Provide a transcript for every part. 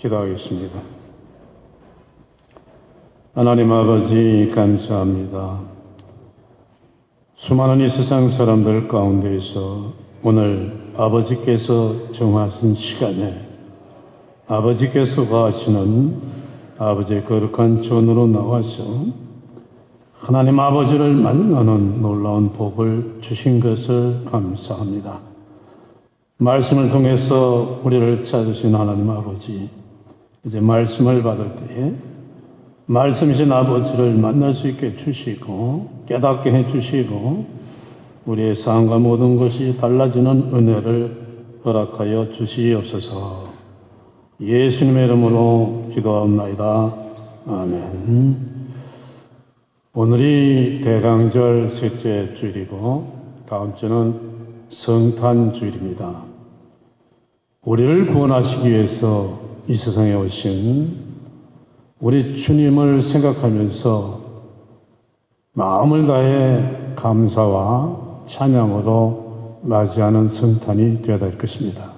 기도하겠습니다. 하나님 아버지 감사합니다. 수많은 이 세상 사람들 가운데에서 오늘 아버지께서 정하신 시간에 아버지께서 가시는 아버지의 거룩한 전으로 나와서 하나님 아버지를 만나는 놀라운 복을 주신 것을 감사합니다. 말씀을 통해서 우리를 찾으신 하나님 아버지, 이제 말씀을 받을 때에 말씀이신 아버지를 만날 수 있게 주시고 깨닫게 해주시고 우리의 삶과 모든 것이 달라지는 은혜를 허락하여 주시옵소서. 예수님의 이름으로 기도하옵나이다. 아멘. 오늘이 대강절 셋째 주일이고 다음 주는 성탄주일입니다. 우리를 구원하시기 위해서 이 세상에 오신 우리 주님을 생각하면서 마음을 다해 감사와 찬양으로 맞이하는 성탄이 되어야 될 것입니다.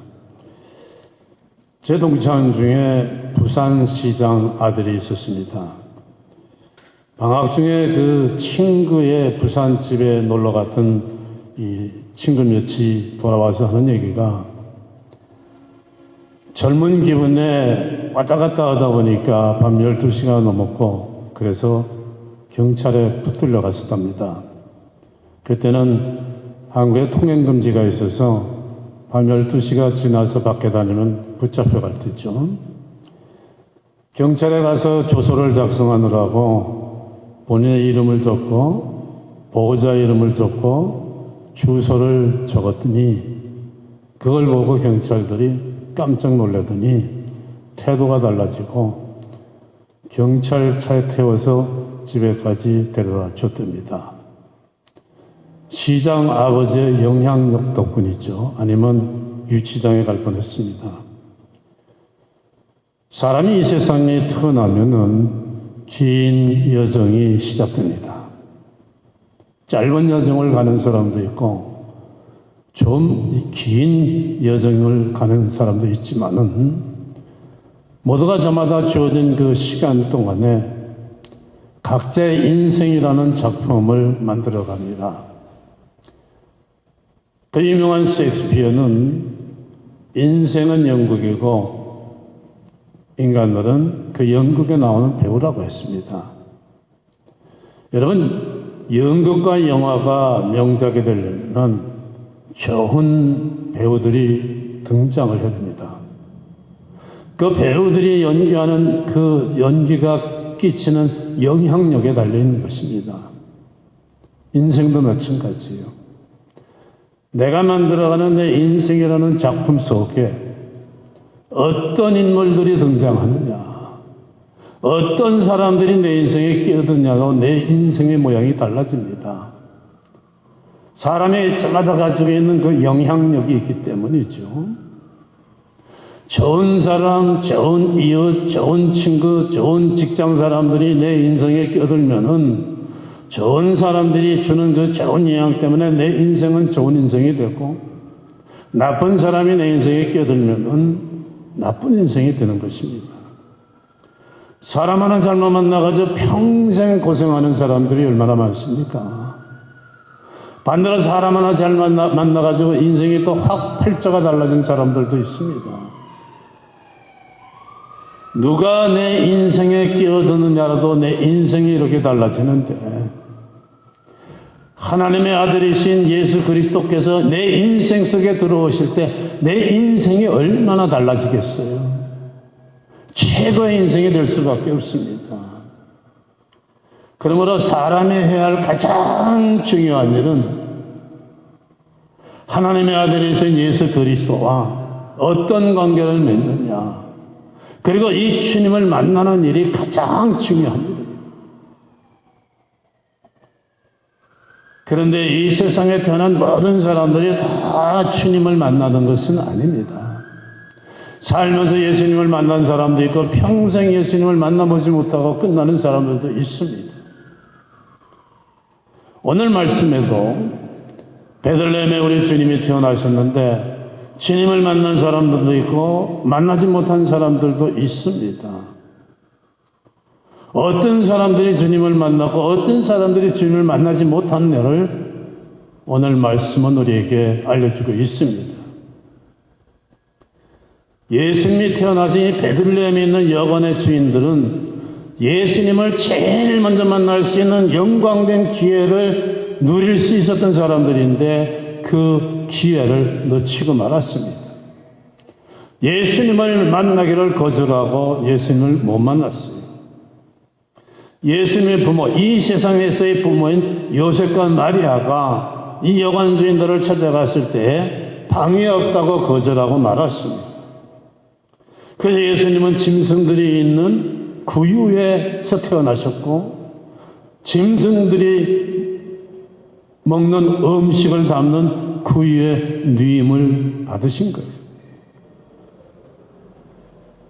제 동창 중에 부산시장 아들이 있었습니다. 방학 중에 그 친구의 부산집에 놀러 갔던 이 친구 몇이 돌아와서 하는 얘기가, 젊은 기분에 왔다 갔다 하다 보니까 밤 12시가 넘었고 그래서 경찰에 붙들려 갔었답니다. 그때는 한국에 통행금지가 있어서 밤 12시가 지나서 밖에 다니면 붙잡혀갈 때죠. 경찰에 가서 조서를 작성하느라고 본인의 이름을 적고 보호자 이름을 적고 주소를 적었더니 그걸 보고 경찰들이 깜짝 놀라더니 태도가 달라지고 경찰차에 태워서 집에까지 데려다 줬답니다. 시장 아버지의 영향력 덕분이죠. 아니면 유치장에 갈 뻔했습니다. 사람이 이 세상에 태어나면은 긴 여정이 시작됩니다. 짧은 여정을 가는 사람도 있고 좀 긴 여정을 가는 사람도 있지만은 모두가 저마다 주어진 그 시간 동안에 각자의 인생이라는 작품을 만들어 갑니다. 그 유명한 셰익스피어는 인생은 연극이고 인간들은 그 연극에 나오는 배우라고 했습니다. 여러분, 연극과 영화가 명작이 되려면 좋은 배우들이 등장을 해야 됩니다. 그 배우들이 연기하는 그 연기가 끼치는 영향력에 달려있는 것입니다. 인생도 마찬가지예요. 내가 만들어가는 내 인생이라는 작품 속에 어떤 인물들이 등장하느냐, 어떤 사람들이 내 인생에 끼어드냐고 내 인생의 모양이 달라집니다. 사람이 저마다 가지고 있는 그 영향력이 있기 때문이죠. 좋은 사람, 좋은 이웃, 좋은 친구, 좋은 직장 사람들이 내 인생에 끼어들면은 좋은 사람들이 주는 그 좋은 영향 때문에 내 인생은 좋은 인생이 되고, 나쁜 사람이 내 인생에 끼어들면은 나쁜 인생이 되는 것입니다. 사람 하나 잘못 만나가지고 평생 고생하는 사람들이 얼마나 많습니까? 반대로 사람 하나 잘 만나가지고 인생이 또 확 팔자가 달라진 사람들도 있습니다. 누가 내 인생에 끼어드느냐라도 내 인생이 이렇게 달라지는데, 하나님의 아들이신 예수 그리스도께서 내 인생 속에 들어오실 때 내 인생이 얼마나 달라지겠어요? 최고의 인생이 될 수밖에 없습니다. 그러므로 사람이 해야 할 가장 중요한 일은 하나님의 아들이신 예수 그리스도와 어떤 관계를 맺느냐, 그리고 이 주님을 만나는 일이 가장 중요합니다. 그런데 이 세상에 태어난 모든 사람들이 다 주님을 만나는 것은 아닙니다. 살면서 예수님을 만난 사람도 있고 평생 예수님을 만나보지 못하고 끝나는 사람들도 있습니다. 오늘 말씀에도 베들레헴에 우리 주님이 태어나셨는데 주님을 만난 사람들도 있고 만나지 못한 사람들도 있습니다. 어떤 사람들이 주님을 만나고 어떤 사람들이 주님을 만나지 못한 예를 오늘 말씀은 우리에게 알려주고 있습니다. 예수님이 태어나신 베들레헴에 있는 여관의 주인들은 예수님을 제일 먼저 만날 수 있는 영광된 기회를 누릴 수 있었던 사람들인데 그 기회를 놓치고 말았습니다. 예수님을 만나기를 거절하고 예수님을 못 만났어요. 예수님의 부모, 이 세상에서의 부모인 요셉과 마리아가 이 여관 주인들을 찾아갔을 때 방이 없다고 거절하고 말았습니다. 그래서 예수님은 짐승들이 있는 구유에서 태어나셨고 짐승들이 먹는 음식을 담는 구유에 누임을 받으신 거예요.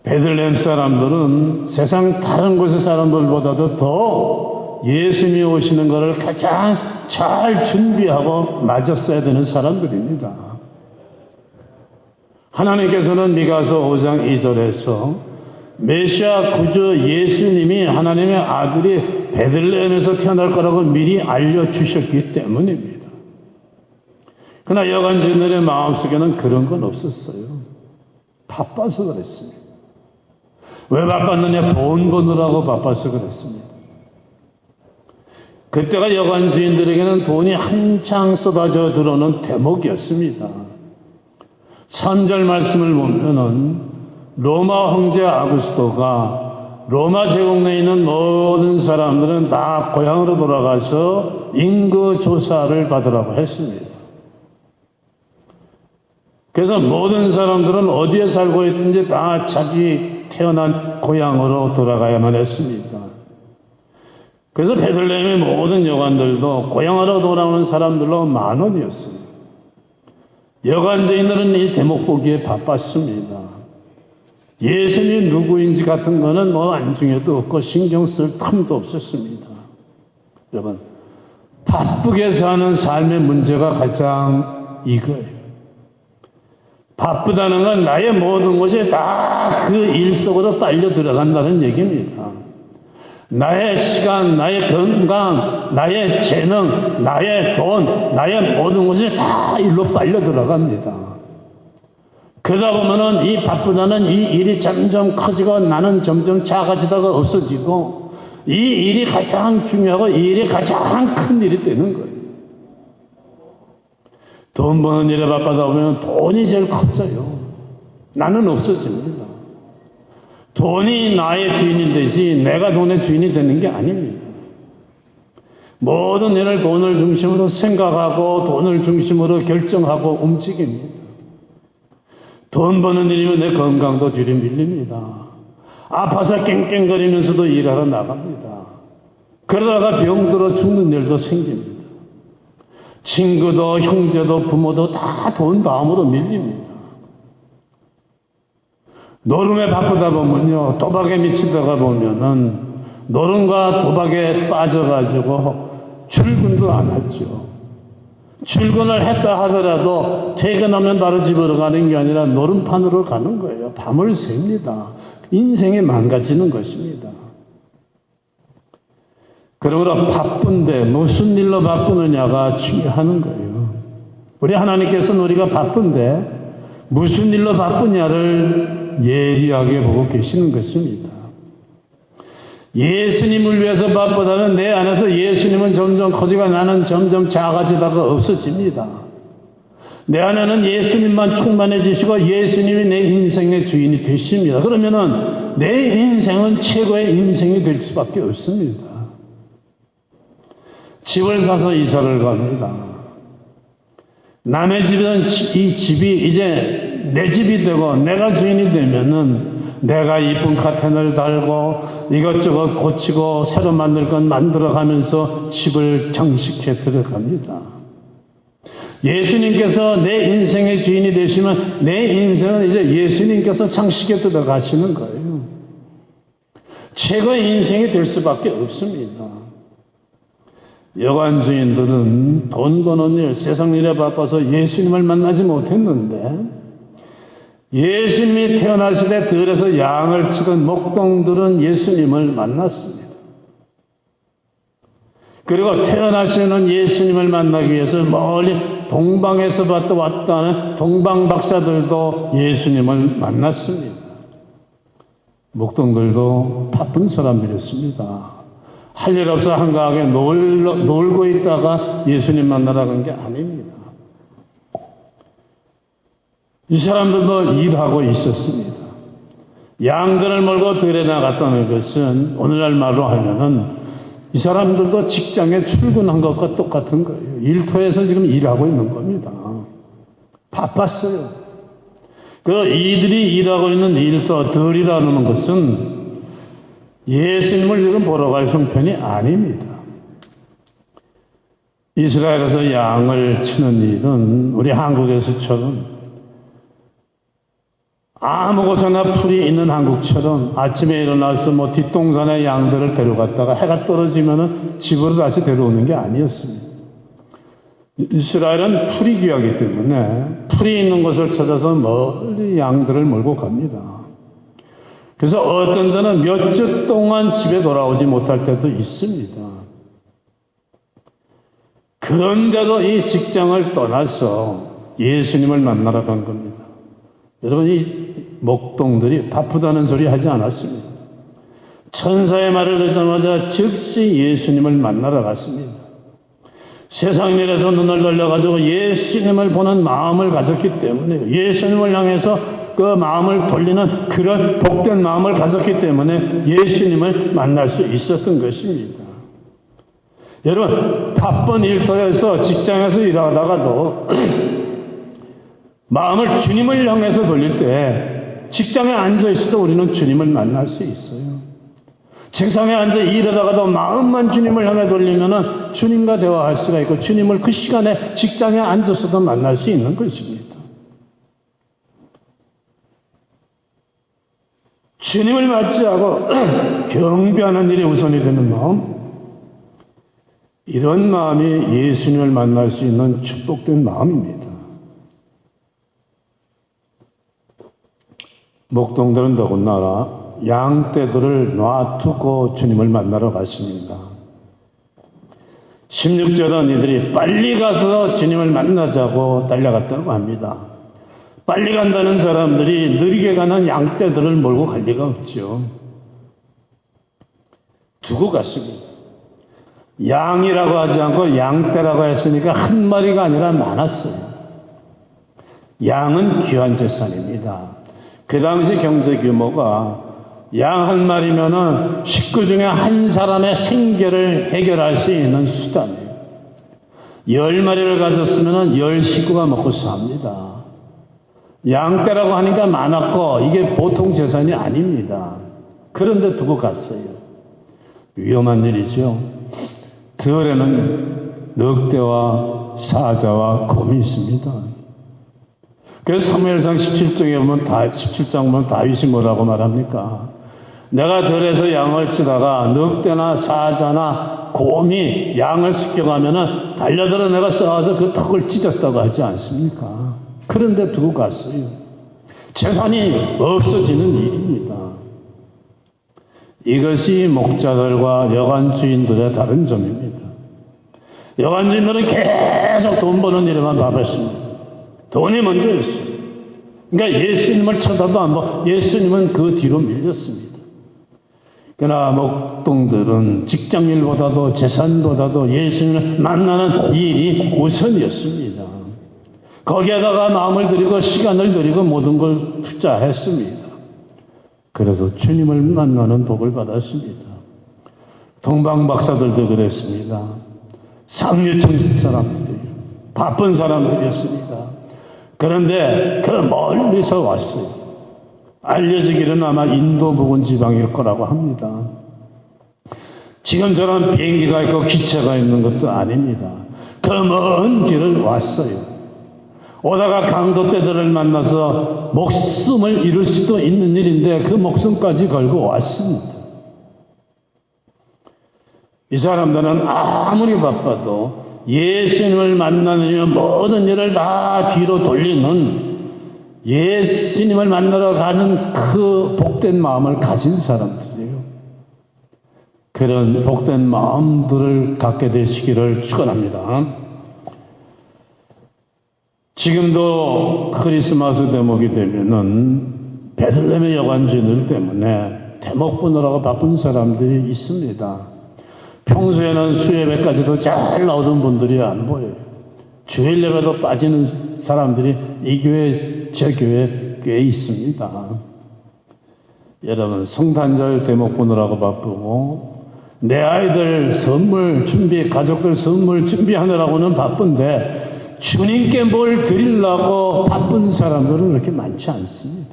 베들레헴 사람들은 세상 다른 곳의 사람들보다도 더 예수님이 오시는 것을 가장 잘 준비하고 맞았어야 되는 사람들입니다. 하나님께서는 미가서 5장 2절에서 메시아 구주 예수님이 하나님의 아들이 베들레헴에서 태어날 거라고 미리 알려주셨기 때문입니다. 그러나 여관주인들의 마음속에는 그런 건 없었어요. 바빠서 그랬습니다. 왜 바빴느냐? 돈 버느라고 바빠서 그랬습니다. 그때가 여관주인들에게는 돈이 한창 쏟아져 들어오는 대목이었습니다. 3절 말씀을 보면은 로마 황제 아구스토가 로마 제국 내에 있는 모든 사람들은 다 고향으로 돌아가서 인구 조사를 받으라고 했습니다. 그래서 모든 사람들은 어디에 살고 있든지 다 자기 태어난 고향으로 돌아가야만 했습니다. 그래서 베들레헴의 모든 여관들도 고향으로 돌아오는 사람들로 10,000원이었어요. 여관주인들은 이 대목 보기에 바빴습니다. 예수님이 누구인지 같은 거는 안중에도 없고 신경 쓸 틈도 없었습니다. 여러분, 바쁘게 사는 삶의 문제가 가장 이거예요. 바쁘다는 건 나의 모든 것이 다 그 일 속으로 빨려 들어간다는 얘기입니다. 나의 시간, 나의 건강, 나의 재능, 나의 돈, 나의 모든 것이 다 일로 빨려 들어갑니다. 그러다 보면은 이 바쁘다는 이 일이 점점 커지고 나는 점점 작아지다가 없어지고 이 일이 가장 중요하고 이 일이 가장 큰 일이 되는 거예요. 돈 버는 일에 바쁘다 보면 돈이 제일 커져요. 나는 없어집니다. 돈이 나의 주인이 되지 내가 돈의 주인이 되는 게 아닙니다. 모든 일을 돈을 중심으로 생각하고 돈을 중심으로 결정하고 움직입니다. 돈 버는 일이면 내 건강도 뒤로 밀립니다. 아파서 깽깽거리면서도 일하러 나갑니다. 그러다가 병들어 죽는 일도 생깁니다. 친구도 형제도 부모도 다 돈 다음으로 밀립니다. 노름에 바쁘다 보면요, 도박에 미치다가 보면은 노름과 도박에 빠져가지고 출근도 안 하죠. 출근을 했다 하더라도 퇴근하면 바로 집으로 가는 게 아니라 노름판으로 가는 거예요. 밤을 셉니다. 인생이 망가지는 것입니다. 그러므로 바쁜데 무슨 일로 바쁘느냐가 중요한 거예요. 우리 하나님께서는 우리가 바쁜데 무슨 일로 바쁘냐를 예리하게 보고 계시는 것입니다. 예수님을 위해서 바쁘다면 내 안에서 예수님은 점점 커지고 나는 점점 작아지다가 없어집니다. 내 안에는 예수님만 충만해지시고 예수님이 내 인생의 주인이 되십니다. 그러면은 내 인생은 최고의 인생이 될 수밖에 없습니다. 집을 사서 이사를 갑니다. 남의 집은 이 집이 이제 내 집이 되고 내가 주인이 되면은 내가 이쁜 카텐을 달고 이것저것 고치고 새로 만들 건 만들어 가면서 집을 장식해 들어갑니다. 예수님께서 내 인생의 주인이 되시면 내 인생은 이제 예수님께서 장식해 들어가시는 거예요. 최고의 인생이 될 수밖에 없습니다. 여관 주인들은 돈 버는 일, 세상 일에 바빠서 예수님을 만나지 못했는데 예수님이 태어나실 때 들에서 양을 치던 목동들은 예수님을 만났습니다. 그리고 태어나시는 예수님을 만나기 위해서 멀리 동방에서 왔다 하는 동방 박사들도 예수님을 만났습니다. 목동들도 바쁜 사람들이었습니다. 할 일 없어 한가하게 놀고 있다가 예수님 만나러 간 게 아닙니다. 이 사람들도 일하고 있었습니다. 양들을 몰고 들에 나갔다는 것은 오늘날 말로 하면은 이 사람들도 직장에 출근한 것과 똑같은 거예요. 일터에서 지금 일하고 있는 겁니다. 바빴어요. 그 이들이 일하고 있는 일터, 들이라는 것은 예수님을 지금 보러 갈 형편이 아닙니다. 이스라엘에서 양을 치는 일은 우리 한국에서처럼 아무 곳에나 풀이 있는 한국처럼 아침에 일어나서 뒷동산에 양들을 데려갔다가 해가 떨어지면 집으로 다시 데려오는 게 아니었습니다. 이스라엘은 풀이 귀하기 때문에 풀이 있는 곳을 찾아서 멀리 양들을 몰고 갑니다. 그래서 어떤 때는 몇 주 동안 집에 돌아오지 못할 때도 있습니다. 그런데도 이 직장을 떠나서 예수님을 만나러 간 겁니다. 여러분, 이 목동들이 바쁘다는 소리 하지 않았습니다. 천사의 말을 듣자마자 즉시 예수님을 만나러 갔습니다. 세상 일에서 눈을 돌려가지고 예수님을 보는 마음을 가졌기 때문에, 예수님을 향해서 그 마음을 돌리는 그런 복된 마음을 가졌기 때문에 예수님을 만날 수 있었던 것입니다. 여러분, 바쁜 일터에서 직장에서 일하다가도 마음을 주님을 향해서 돌릴 때 직장에 앉아 있어도 우리는 주님을 만날 수 있어요. 책상에 앉아 일하다가도 마음만 주님을 향해 돌리면 주님과 대화할 수가 있고 주님을 그 시간에 직장에 앉아서도 만날 수 있는 것입니다. 주님을 맞이하고 경배하는 일이 우선이 되는 마음, 이런 마음이 예수님을 만날 수 있는 축복된 마음입니다. 목동들은 더군다나 양떼들을 놔두고 주님을 만나러 갔습니다. 16절은 이들이 빨리 가서 주님을 만나자고 달려갔다고 합니다. 빨리 간다는 사람들이 느리게 가는 양떼들을 몰고 갈 리가 없죠. 두고 갔습니다. 양이라고 하지 않고 양떼라고 했으니까 한 마리가 아니라 많았어요. 양은 귀한 재산입니다. 그 당시 경제 규모가 양 한 마리면은 식구 중에 한 사람의 생계를 해결할 수 있는 수단이에요. 10마리를 가졌으면은 10식구가 먹고 삽니다. 양떼라고 하니까 많았고 이게 보통 재산이 아닙니다. 그런데 두고 갔어요. 위험한 일이죠. 들에는 늑대와 사자와 곰이 있습니다. 그래서 사무엘상 17장에 보면 17장 보면 다윗이 뭐라고 말합니까? 내가 들에서 양을 치다가 늑대나 사자나 곰이 양을 습격하면은 달려들어 내가 싸워서 그 턱을 찢었다고 하지 않습니까? 그런데 두고 갔어요. 재산이 없어지는 일입니다. 이것이 목자들과 여관 주인들의 다른 점입니다. 여관 주인들은 계속 돈 버는 일에만 바빴습니다. 돈이 먼저였어요. 그러니까 예수님을 쳐다도 안 보고 예수님은 그 뒤로 밀렸습니다. 그러나 목동들은 직장일보다도 재산보다도 예수님을 만나는 일이 우선이었습니다. 거기에다가 마음을 들이고 시간을 들이고 모든 걸 투자했습니다. 그래서 주님을 만나는 복을 받았습니다. 동방 박사들도 그랬습니다. 상류층 사람들이에요. 바쁜 사람들이었습니다. 그런데 그 멀리서 왔어요. 알려지기는 아마 인도 부근 지방일 거라고 합니다. 지금처럼 비행기가 있고 기차가 있는 것도 아닙니다. 그 먼 길을 왔어요. 오다가 강도떼들을 만나서 목숨을 잃을 수도 있는 일인데 그 목숨까지 걸고 왔습니다. 이 사람들은 아무리 바빠도 예수님을 만나느냐 모든 일을 다 뒤로 돌리는 예수님을 만나러 가는 그 복된 마음을 가진 사람들이에요. 그런 복된 마음들을 갖게 되시기를 축원합니다. 지금도 크리스마스 대목이 되면은 베들레헴의 여관주의들 때문에 대목 보느라고 바쁜 사람들이 있습니다. 평소에는 수예배까지도 잘 나오던 분들이 안 보여요. 주일 예배도 빠지는 사람들이 이 교회, 저 교회 꽤 있습니다. 여러분, 성탄절 대목 보느라고 바쁘고 내 아이들 선물 준비, 가족들 선물 준비하느라고는 바쁜데 주님께 뭘 드리려고 바쁜 사람들은 그렇게 많지 않습니다.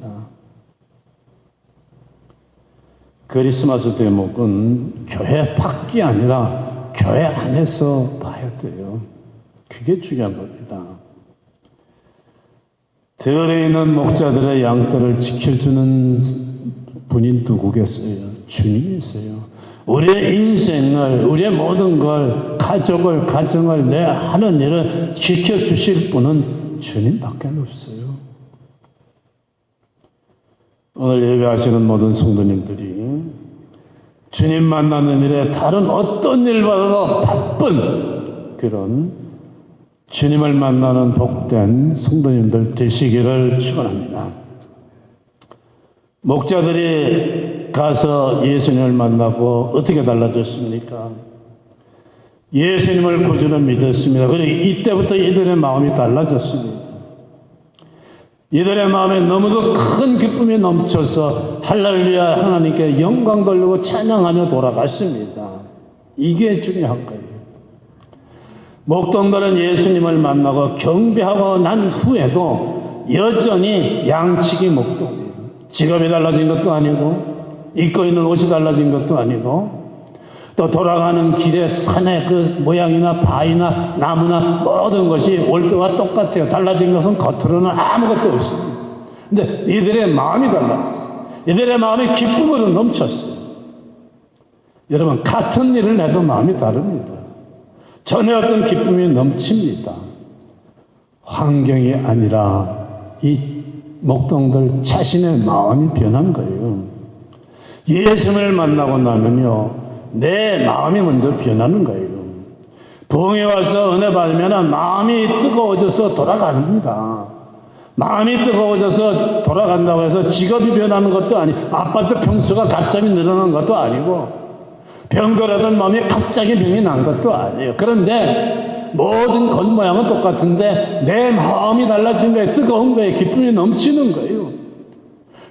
크리스마스 대목은 교회 밖이 아니라 교회 안에서 봐야 돼요. 그게 중요한 겁니다. 들에 있는 목자들의 양떼를 지켜주는 분이 누구겠어요? 주님이세요. 우리의 인생을, 우리의 모든 걸, 가족을, 가정을, 내 하는 일을 지켜주실 분은 주님밖에 없어요. 오늘 예배하시는 모든 성도님들이 주님 만나는 일에 다른 어떤 일보다도 바쁜 그런 주님을 만나는 복된 성도님들 되시기를 축원합니다. 목자들이 가서 예수님을 만나고 어떻게 달라졌습니까? 예수님을 구주로 믿었습니다. 그리고 이때부터 이들의 마음이 달라졌습니다. 이들의 마음에 너무도 큰 기쁨이 넘쳐서 할렐루야 하나님께 영광 돌리고 찬양하며 돌아갔습니다. 이게 중요한 거예요. 목동들은 예수님을 만나고 경배하고 난 후에도 여전히 양치기 목동이에요. 직업이 달라진 것도 아니고 입고 있는 옷이 달라진 것도 아니고 또 돌아가는 길에 산의 그 모양이나 바위나 나무나 모든 것이 올 때와 똑같아요. 달라진 것은 겉으로는 아무것도 없습니다. 근데 이들의 마음이 달라졌어요. 이들의 마음이 기쁨으로 넘쳤어요. 여러분, 같은 일을 해도 마음이 다릅니다. 전에 어떤 기쁨이 넘칩니다. 환경이 아니라 이 목동들 자신의 마음이 변한 거예요. 예수님을 만나고 나면요, 내 마음이 먼저 변하는 거예요. 부흥에 와서 은혜 받으면 마음이 뜨거워져서 돌아갑니다. 마음이 뜨거워져서 돌아간다고 해서 직업이 변하는 것도 아니고 아파트 평수가 갑자기 늘어난 것도 아니고 병들었던 마음이 갑자기 병이 난 것도 아니에요. 그런데 모든 겉모양은 똑같은데 내 마음이 달라진 거예요. 뜨거운 거예요. 기쁨이 넘치는 거예요.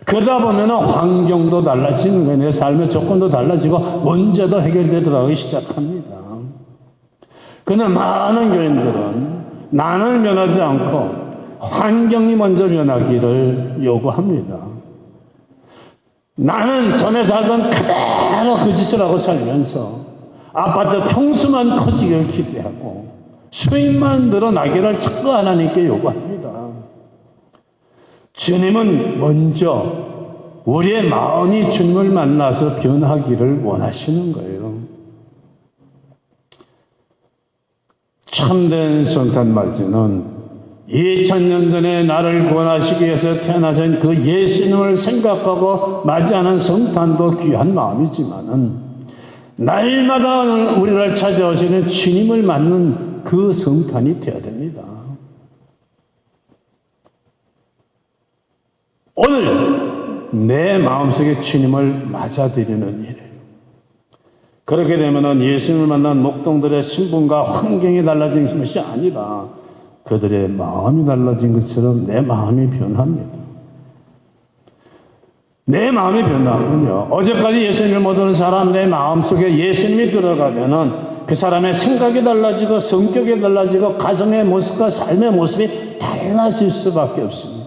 그러다 보면 환경도 달라지는 거예요. 내 삶의 조건도 달라지고 문제도 해결되더라고 시작합니다. 그러나 많은 교인들은 나는 변하지 않고 환경이 먼저 변하기를 요구합니다. 나는 전에 살던 그대로 그 짓을 하고 살면서 아파트 평수만 커지기를 기대하고 수익만 늘어나기를 자꾸 하나님께 요구합니다. 주님은 먼저 우리의 마음이 주님을 만나서 변하기를 원하시는 거예요. 참된 성탄맞이는 2000년 전에 나를 구원하시기 위해서 태어나신 그 예수님을 생각하고 맞이하는 성탄도 귀한 마음이지만은 날마다 우리를 찾아오시는 주님을 맞는 그 성탄이 되어야 됩니다. 오늘 내 마음속에 주님을 맞아들이는 일이에요. 그렇게 되면 예수님을 만난 목동들의 신분과 환경이 달라진 것이 아니라 그들의 마음이 달라진 것처럼 내 마음이 변합니다. 내 마음이 변하면요, 어제까지 예수님을 모르는 사람 내 마음속에 예수님이 들어가면은 그 사람의 생각이 달라지고 성격이 달라지고 가정의 모습과 삶의 모습이 달라질 수밖에 없습니다.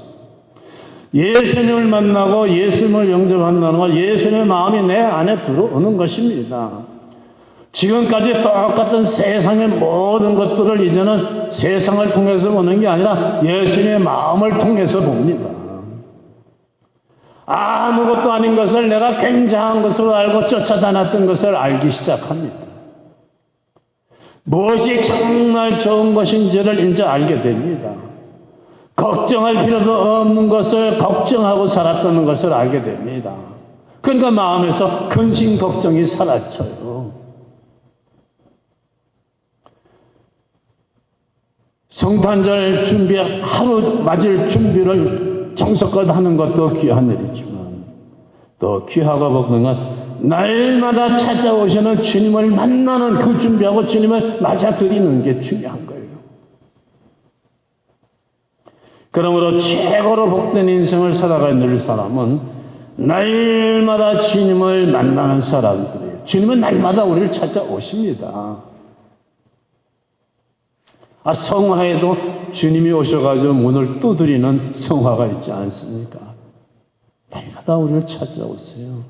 예수님을 만나고 예수님을 영접한다는 건 예수님의 마음이 내 안에 들어오는 것입니다. 지금까지 똑같은 세상의 모든 것들을 이제는 세상을 통해서 보는 게 아니라 예수님의 마음을 통해서 봅니다. 아무것도 아닌 것을 내가 굉장한 것으로 알고 쫓아다녔던 것을 알기 시작합니다. 무엇이 정말 좋은 것인지를 이제 알게 됩니다. 걱정할 필요도 없는 것을 걱정하고 살았다는 것을 알게 됩니다. 그러니까 마음에서 근심 걱정이 사라져요. 성탄절 준비, 하루 맞을 준비를 정성껏 하는 것도 귀한 일이지만 또 귀하고 복된 건 날마다 찾아오시는 주님을 만나는 그 준비하고 주님을 맞아드리는 게 중요한 거예요. 그러므로 최고로 복된 인생을 살아가는 사람은 날마다 주님을 만나는 사람들이에요. 주님은 날마다 우리를 찾아오십니다. 성화에도 주님이 오셔가지고 문을 두드리는 성화가 있지 않습니까? 날마다 우리를 찾아오세요.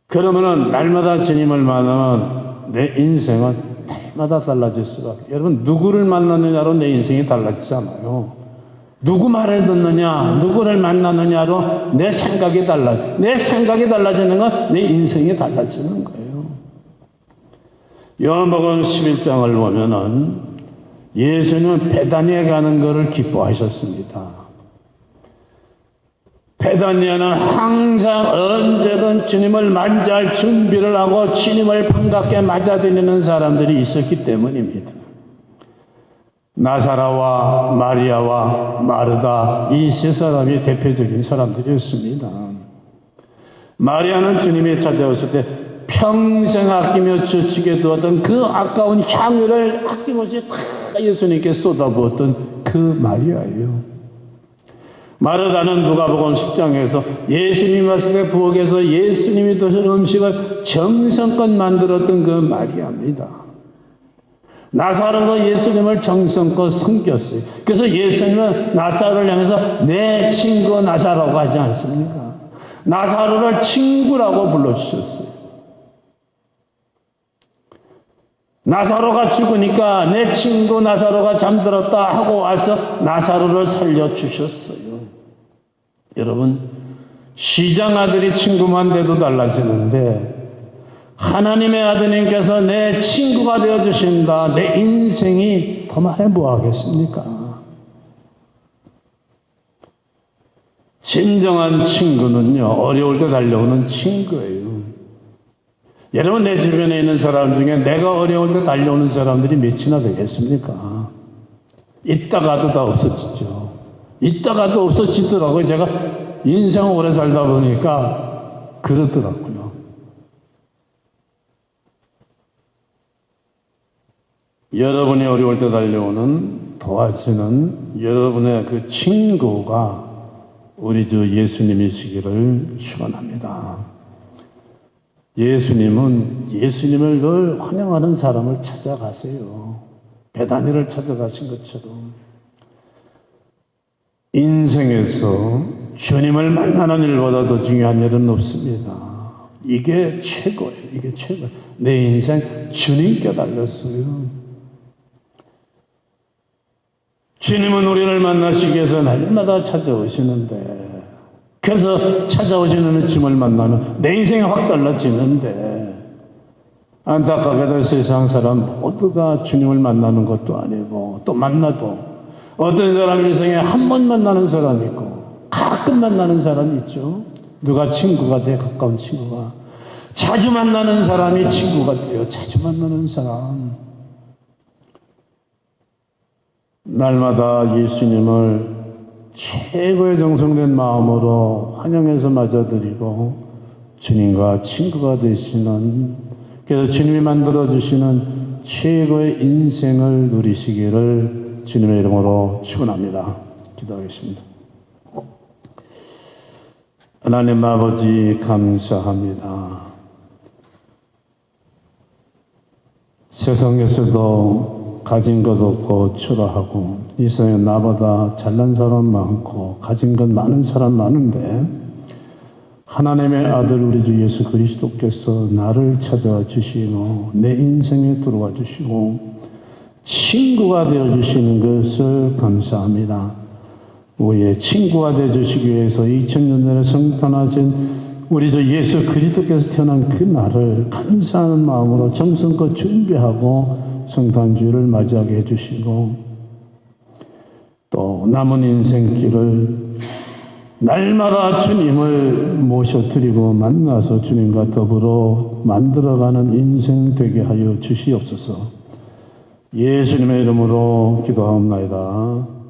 그러면은 날마다 주님을 만나면 내 인생은 날마다 달라질 수밖에. 여러분, 누구를 만나느냐로 내 인생이 달라지잖아요. 누구 말을 듣느냐, 누구를 만나느냐로 내 생각이 달라져. 내 생각이 달라지는 건 내 인생이 달라지는 거예요. 요한복음 11장을 보면은 예수님은 베다니에 가는 것을 기뻐하셨습니다. 베다니아는 항상 언제든 주님을 맞이할 준비를 하고 주님을 반갑게 맞아들이는 사람들이 있었기 때문입니다. 나사라와 마리아와 마르다, 이 세 사람이 대표적인 사람들이었습니다. 마리아는 주님이 찾아왔을 때 평생 아끼며 저축해 두었던 그 아까운 향유를 아낌없이 다 예수님께 쏟아부었던 그 마리아예요. 마르다는 누가복음 10장에서 예수님 왔을 때 부엌에서 예수님이 드신 음식을 정성껏 만들었던 그 마리아입니다. 나사로도 예수님을 정성껏 섬겼어요. 그래서 예수님은 나사로를 향해서 내 친구 나사로라고 하지 않습니까? 나사로를 친구라고 불러주셨어요. 나사로가 죽으니까 내 친구 나사로가 잠들었다 하고 와서 나사로를 살려주셨어요. 여러분, 시장 아들이 친구만 돼도 달라지는데 하나님의 아드님께서 내 친구가 되어주신다. 내 인생이 더 말해 뭐하겠습니까? 진정한 친구는요, 어려울 때 달려오는 친구예요. 여러분, 내 주변에 있는 사람 중에 내가 어려울 때 달려오는 사람들이 몇이나 되겠습니까? 있다가도 다 없어지죠. 있다가도 없어지더라고요. 제가 인생 오래 살다 보니까 그러더라고요. 여러분이 어려울 때 달려오는, 도와주는 여러분의 그 친구가 우리 주 예수님이시기를 축원합니다. 예수님을 늘 환영하는 사람을 찾아가세요. 베다니를 찾아가신 것처럼 인생에서 주님을 만나는 일보다 더 중요한 일은 없습니다. 이게 최고예요. 이게 최고예요. 내 인생 주님께 달렸어요. 주님은 우리를 만나시기 위해서 날마다 찾아오시는데, 그래서 찾아오시는 주님을 만나면 내 인생이 확 달라지는데, 안타깝게도 세상 사람 모두가 주님을 만나는 것도 아니고, 또 만나도 어떤 사람 인생에 한 번 만나는 사람이 있고 가끔 만나는 사람이 있죠. 누가 친구가 돼, 가까운 친구가. 자주 만나는 사람이 친구가 돼요. 자주 만나는 사람. 날마다 예수님을 최고의 정성된 마음으로 환영해서 맞아드리고 주님과 친구가 되시는, 그래서 주님이 만들어주시는 최고의 인생을 누리시기를 주님의 이름으로 축원합니다. 기도하겠습니다. 하나님 아버지, 감사합니다. 세상에서도 가진 것 없고 초라하고, 이 세상에 나보다 잘난 사람 많고 가진 것 많은 사람 많은데, 하나님의 아들 우리 주 예수 그리스도께서 나를 찾아와 주시고 내 인생에 들어와 주시고 친구가 되어주시는 것을 감사합니다. 우리의 친구가 되어주시기 위해서 2000년 전에 성탄하신 우리 주 예수 그리스도께서 태어난 그 날을 감사하는 마음으로 정성껏 준비하고 성탄주일을 맞이하게 해주시고, 또 남은 인생길을 날마다 주님을 모셔드리고 만나서 주님과 더불어 만들어가는 인생 되게 하여 주시옵소서. 예수님의 이름으로 기도하옵나이다.